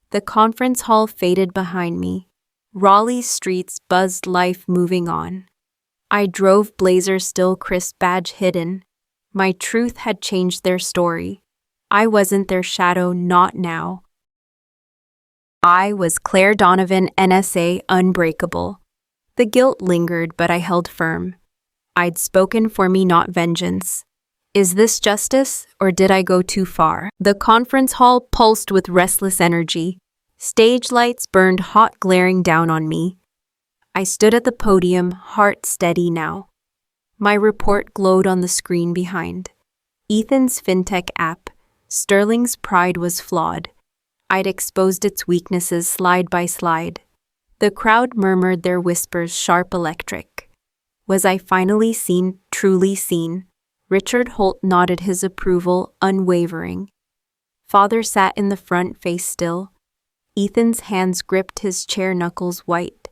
The conference hall faded behind me. Raleigh's streets buzzed, life moving on. I drove, blazer still crisp, badge hidden. My truth had changed their story. I wasn't their shadow, not now. I was Claire Donovan, NSA, unbreakable. The guilt lingered, but I held firm. I'd spoken for me, not vengeance. Is this justice, or did I go too far? The conference hall pulsed with restless energy. Stage lights burned hot, glaring down on me. I stood at the podium, heart steady now. My report glowed on the screen behind. Ethan's fintech app, Sterling's pride was flawed. I'd exposed its weaknesses slide by slide. The crowd murmured, their whispers sharp, electric. Was I finally seen, truly seen? Richard Holt nodded his approval, unwavering. Father sat in the front, face still. Ethan's hands gripped his chair, knuckles white.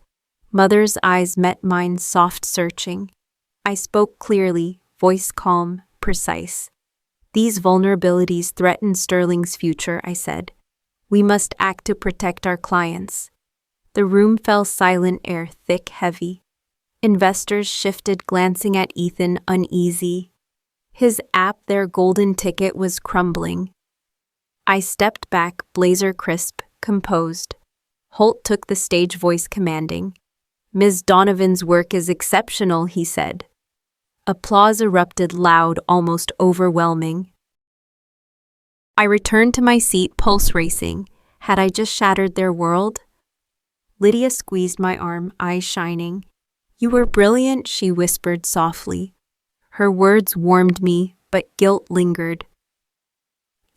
Mother's eyes met mine, soft, searching. I spoke clearly, voice calm, precise. These vulnerabilities threaten Sterling's future, I said. We must act to protect our clients. The room fell silent, air thick, heavy. Investors shifted, glancing at Ethan, uneasy. His app, their golden ticket, was crumbling. I stepped back, blazer crisp, composed. Holt took the stage, voice commanding. Ms. Donovan's work is exceptional, he said. Applause erupted, loud, almost overwhelming. I returned to my seat, pulse racing. Had I just shattered their world? Lydia squeezed my arm, eyes shining. You were brilliant, she whispered softly. Her words warmed me, but guilt lingered.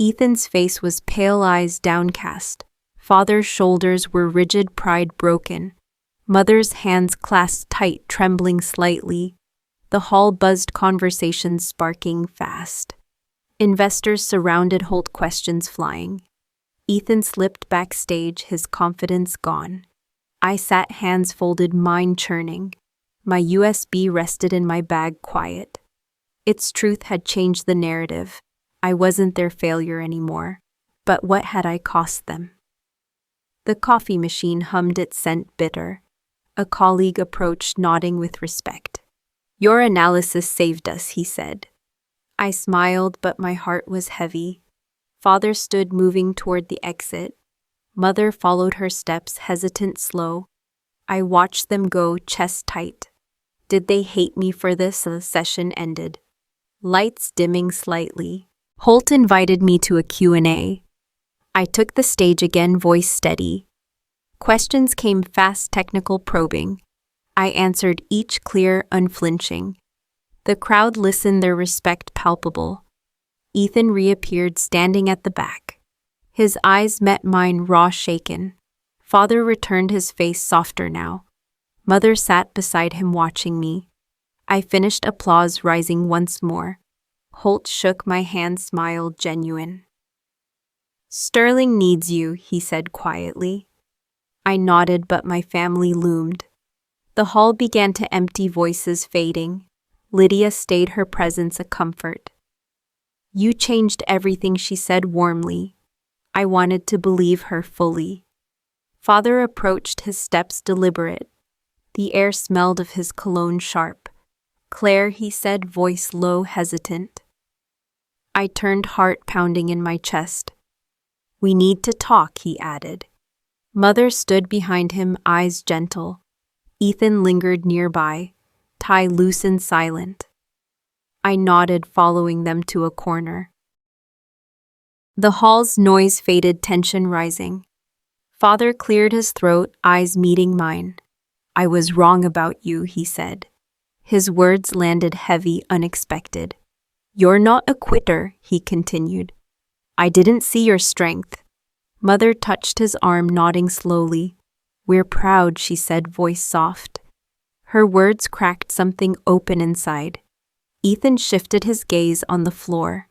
Ethan's face was pale, eyes downcast. Father's shoulders were rigid, pride broken. Mother's hands clasped tight, trembling slightly. The hall buzzed, conversations sparking fast. Investors surrounded Holt, questions flying. Ethan slipped backstage, his confidence gone. I sat, hands folded, mind churning. My USB rested in my bag, quiet. Its truth had changed the narrative. I wasn't their failure anymore. But what had I cost them? The coffee machine hummed, its scent bitter. A colleague approached, nodding with respect. Your analysis saved us, he said. I smiled, but my heart was heavy. Father stood, moving toward the exit. Mother followed her steps, hesitant, slow. I watched them go, chest tight. Did they hate me for this? The session ended. Lights dimming slightly. Holt invited me to a Q&A. I took the stage again, voice steady. Questions came fast, technical, probing. I answered each clear, unflinching. The crowd listened, their respect palpable. Ethan reappeared, standing at the back. His eyes met mine, raw, shaken. Father returned, his face softer now. Mother sat beside him, watching me. I finished, applause rising once more. Holt shook my hand, smiled, genuine. Sterling needs you, he said quietly. I nodded, but my family loomed. The hall began to empty, voices fading. Lydia stayed, her presence a comfort. You changed everything, she said warmly. I wanted to believe her fully. Father approached, his steps deliberate. The air smelled of his cologne, sharp. Claire, he said, voice low, hesitant. I turned, heart pounding in my chest. We need to talk, he added. Mother stood behind him, eyes gentle. Ethan lingered nearby, tie loose and silent. I nodded, following them to a corner. The hall's noise faded, tension rising. Father cleared his throat, eyes meeting mine. I was wrong about you, he said. His words landed heavy, unexpected. You're not a quitter, he continued. I didn't see your strength. Mother touched his arm, nodding slowly. We're proud, she said, voice soft. Her words cracked something open inside. Ethan shifted his gaze on the floor.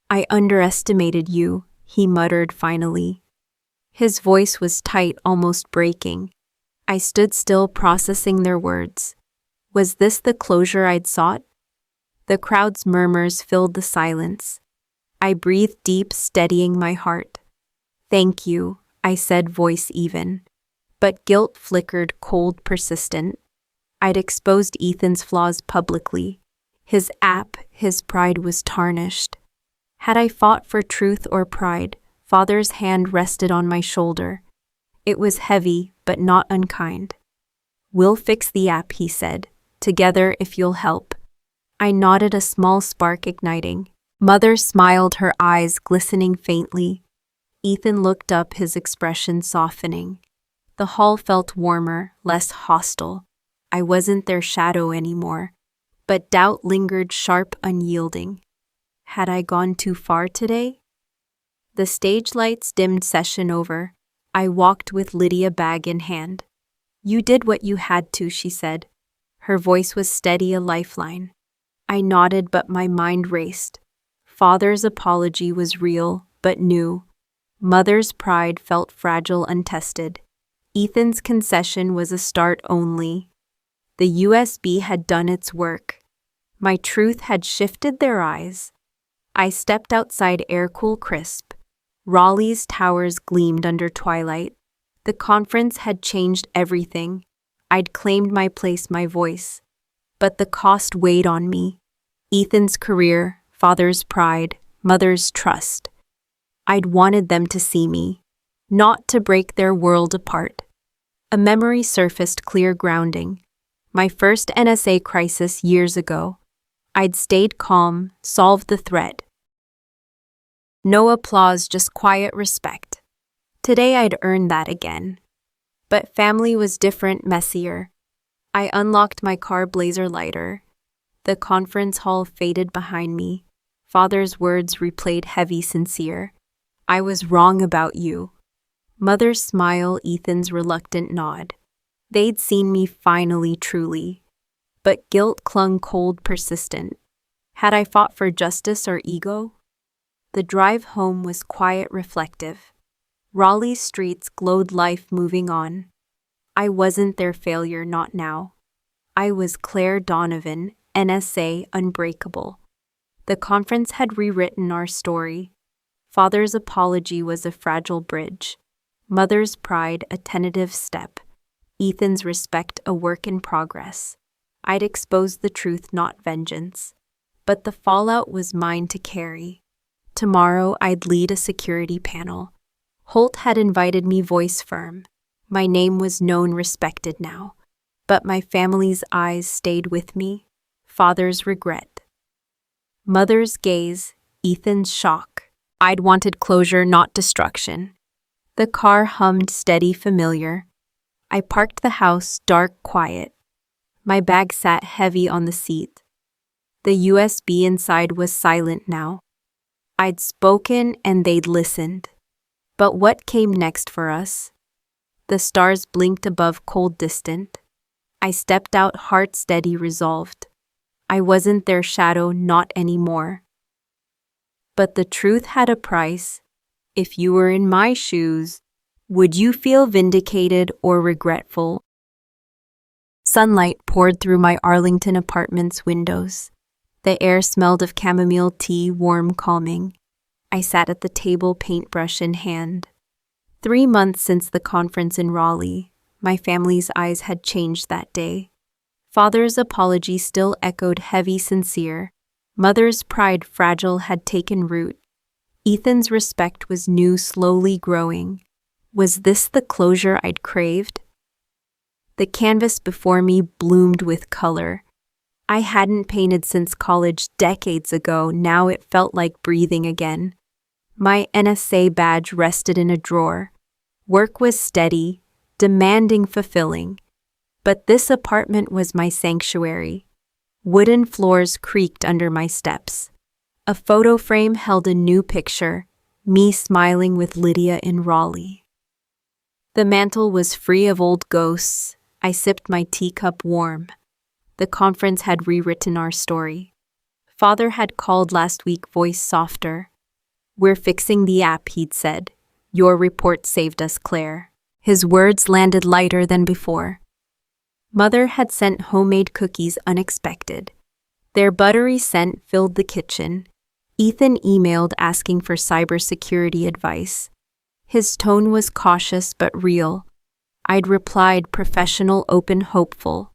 I underestimated you, he muttered finally. His voice was tight, almost breaking. I stood still, processing their words. Was this the closure I'd sought? The crowd's murmurs filled the silence. I breathed deep, steadying my heart. Thank you, I said, voice even. But guilt flickered, cold, persistent. I'd exposed Ethan's flaws publicly. His app, his pride was tarnished. Had I fought for truth or pride, Father's hand rested on my shoulder. It was heavy, but not unkind. We'll fix the app, he said. Together, if you'll help. I nodded, a small spark igniting. Mother smiled, her eyes glistening faintly. Ethan looked up, his expression softening. The hall felt warmer, less hostile. I wasn't their shadow anymore. But doubt lingered, sharp, unyielding. Had I gone too far today? The stage lights dimmed, session over. I walked with Lydia, bag in hand. You did what you had to, she said. Her voice was steady, a lifeline. I nodded, but my mind raced. Father's apology was real, but new. Mother's pride felt fragile, untested. Ethan's concession was a start only. The USB had done its work. My truth had shifted their eyes. I stepped outside, air cool, crisp. Raleigh's towers gleamed under twilight. The conference had changed everything. I'd claimed my place, my voice. But the cost weighed on me. Ethan's career, father's pride, mother's trust. I'd wanted them to see me, not to break their world apart. A memory surfaced, clear, grounding. My first NSA crisis years ago. I'd stayed calm, solved the threat. No applause, just quiet respect. Today I'd earned that again. But family was different, messier. I unlocked my car, blazer lighter. The conference hall faded behind me. Father's words replayed, heavy, sincere. I was wrong about you. Mother's smile, Ethan's reluctant nod. They'd seen me finally, truly. But guilt clung cold, persistent. Had I fought for justice or ego? The drive home was quiet, reflective. Raleigh's streets glowed, life moving on. I wasn't their failure, not now. I was Claire Donovan, NSA, unbreakable. The conference had rewritten our story. Father's apology was a fragile bridge. Mother's pride, a tentative step. Ethan's respect, a work in progress. I'd exposed the truth, not vengeance. But the fallout was mine to carry. Tomorrow I'd lead a security panel. Holt had invited me, voice firm. My name was known, respected now. But my family's eyes stayed with me. Father's regret. Mother's gaze, Ethan's shock. I'd wanted closure, not destruction. The car hummed, steady, familiar. I parked the house, dark, quiet. My bag sat heavy on the seat. The USB inside was silent now. I'd spoken and they'd listened. But what came next for us? The stars blinked above, cold, distant. I stepped out, heart steady, resolved. I wasn't their shadow, not anymore. But the truth had a price. If you were in my shoes, would you feel vindicated or regretful? Sunlight poured through my Arlington apartment's windows. The air smelled of chamomile tea, warm, calming. I sat at the table, paintbrush in hand. 3 months since the conference in Raleigh, my family's eyes had changed that day. Father's apology still echoed, heavy, sincere. Mother's pride, fragile, had taken root. Ethan's respect was new, slowly growing. Was this the closure I'd craved? The canvas before me bloomed with color. I hadn't painted since college, decades ago. Now it felt like breathing again. My NSA badge rested in a drawer. Work was steady, demanding, fulfilling. But this apartment was my sanctuary. Wooden floors creaked under my steps. A photo frame held a new picture, me smiling with Lydia in Raleigh. The mantel was free of old ghosts. I sipped my teacup warm. The conference had rewritten our story. Father had called last week, voice softer. "We're fixing the app," he'd said. "Your report saved us, Claire." His words landed lighter than before. Mother had sent homemade cookies, unexpected. Their buttery scent filled the kitchen. Ethan emailed asking for cybersecurity advice. His tone was cautious but real. I'd replied, professional, open, hopeful.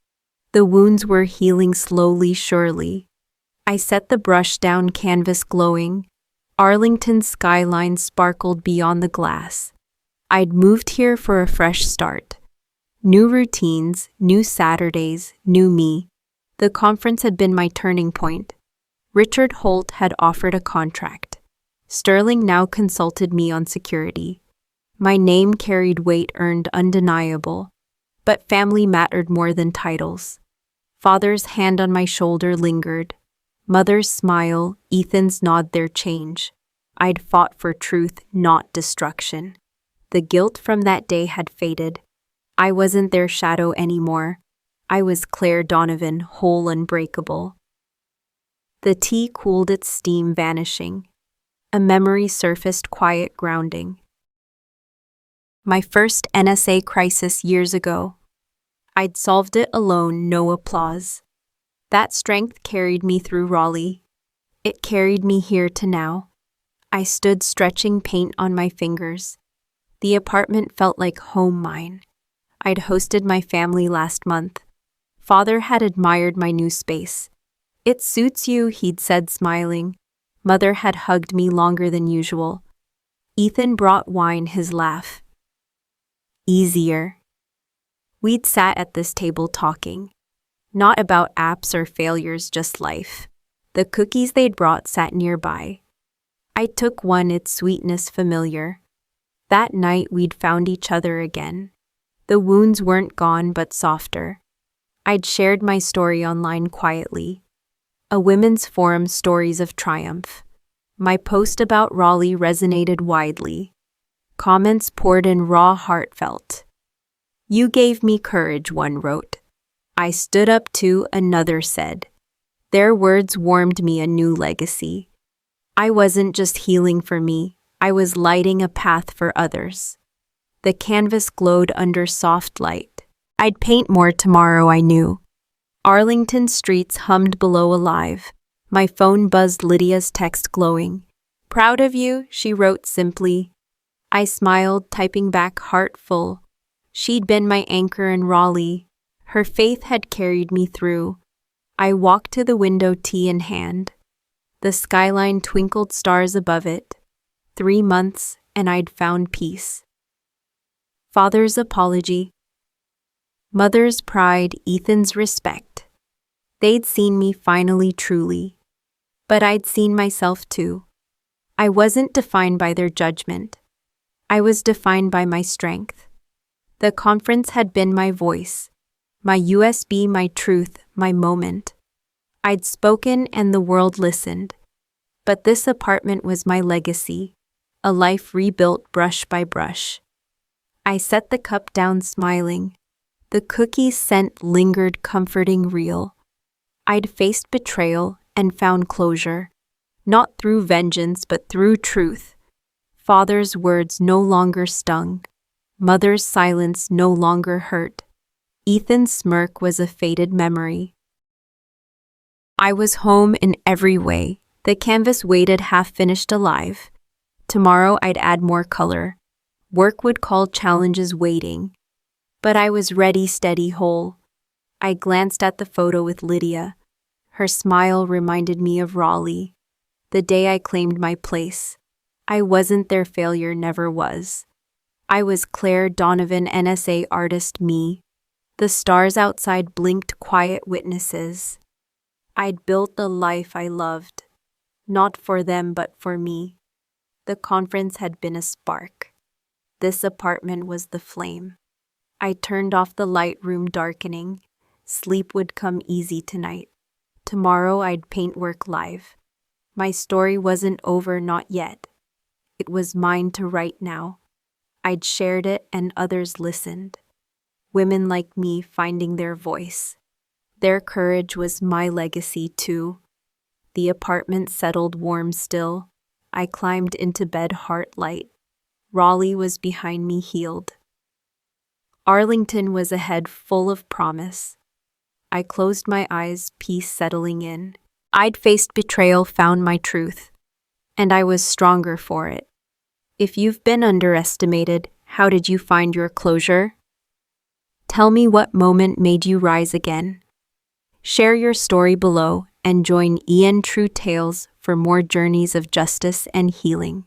The wounds were healing slowly, surely. I set the brush down, canvas glowing. Arlington's skyline sparkled beyond the glass. I'd moved here for a fresh start. New routines, new Saturdays, new me. The conference had been my turning point. Richard Holt had offered a contract. Sterling now consulted me on security. My name carried weight, earned, undeniable. But family mattered more than titles. Father's hand on my shoulder lingered. Mother's smile, Ethan's nod, their change. I'd fought for truth, not destruction. The guilt from that day had faded. I wasn't their shadow anymore. I was Claire Donovan, whole, unbreakable. The tea cooled, its steam vanishing. A memory surfaced, quiet, grounding. My first NSA crisis years ago. I'd solved it alone, no applause. That strength carried me through Raleigh. It carried me here to now. I stood stretching, paint on my fingers. The apartment felt like home mine. I'd hosted my family last month. Father had admired my new space. "It suits you," he'd said, smiling. Mother had hugged me longer than usual. Ethan brought wine, his laugh. Easier. We'd sat at this table talking. Not about apps or failures, just life. The cookies they'd brought sat nearby. I took one, its sweetness familiar. That night we'd found each other again. The wounds weren't gone, but softer. I'd shared my story online quietly. A women's forum, stories of triumph. My post about Raleigh resonated widely. Comments poured in, raw, heartfelt. "You gave me courage," one wrote. "I stood up too," another said. Their words warmed me, a new legacy. I wasn't just healing for me, I was lighting a path for others. The canvas glowed under soft light. I'd paint more tomorrow, I knew. Arlington streets hummed below, alive. My phone buzzed, Lydia's text glowing. "Proud of you," she wrote simply. I smiled, typing back, heart full. She'd been my anchor in Raleigh. Her faith had carried me through. I walked to the window, tea in hand. The skyline twinkled, stars above it. 3 months, and I'd found peace. Father's apology. Mother's pride, Ethan's respect. They'd seen me finally, truly. But I'd seen myself too. I wasn't defined by their judgment. I was defined by my strength. The conference had been my voice, my USB, my truth, my moment. I'd spoken and the world listened. But this apartment was my legacy, a life rebuilt brush by brush. I set the cup down, smiling. The cookie scent lingered, comforting, real. I'd faced betrayal and found closure, not through vengeance but through truth. Father's words no longer stung. Mother's silence no longer hurt. Ethan's smirk was a faded memory. I was home in every way. The canvas waited, half finished, alive. Tomorrow I'd add more color. Work would call, challenges waiting. But I was ready, steady, whole. I glanced at the photo with Lydia. Her smile reminded me of Raleigh. The day I claimed my place. I wasn't their failure, never was. I was Claire, Donovan, NSA artist, me. The stars outside blinked, quiet witnesses. I'd built the life I loved. Not for them, but for me. The conference had been a spark. This apartment was the flame. I turned off the light, room darkening. Sleep would come easy tonight. Tomorrow I'd paint, work live. My story wasn't over, not yet. It was mine to write now. I'd shared it and others listened. Women like me finding their voice. Their courage was my legacy too. The apartment settled, warm still. I climbed into bed, heart light. Raleigh was behind me, healed. Arlington was ahead, full of promise. I closed my eyes, peace settling in. I'd faced betrayal, found my truth. And I was stronger for it. If you've been underestimated, how did you find your closure? Tell me what moment made you rise again. Share your story below and join True Tales for more journeys of justice and healing.